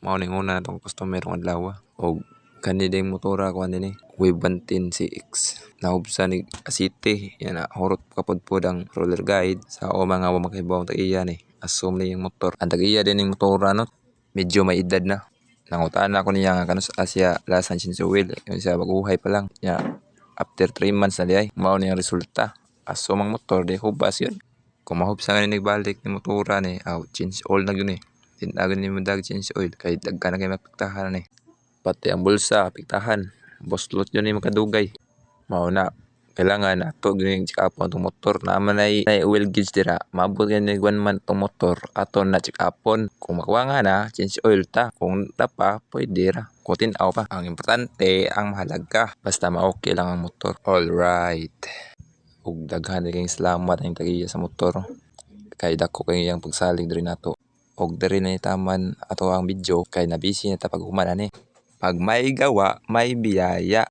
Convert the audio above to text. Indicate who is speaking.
Speaker 1: Mao ning una natong customer ngong adlaw. Og kani ding motora ko ani Wave 110 CX. Naubsa ni asite yan na horot kapudpud ang roller guide sa o mga wa makahibaw ang tag-iya ni. Assume ni yung motor. Ang tag-iya din ning motora no. Medyo may edad na. Nangutaan ako niya nga kanus asya lasan change oil. Yung siya baguhay pa lang. Ya, after 3 months na di ay. Mao ni ang resulta. Assume ang motor di hubas yun. Kung mahubsa nga ni nagbalik ni motora ni, change oil na yun eh. Tinagan ni mo dag change oil. Kaya dagka na kayo mapiktahan ni. Pati ang bulsa, piktahan. Boslot yun yung makadugay. Mao na. Kailangan ato yung check upon itong motor. Naman ay oil gauge dira. Maabot yan yung 1 month itong motor. Ato na check upon. Kung makuha nga na, change oil ta. Kung na pa, pwede ra. Kung tinaw pa. Ang importante, ang mahalaga. Basta ma-okay lang ang motor. Alright. Ug daghan kayong salamat ang tagiya sa motor. Kay dako kayo yung pagsalig diri nato. Og diri na itaman ato ang video kay nabisi na ta pag human ani. Pag may gawa, may biyaya.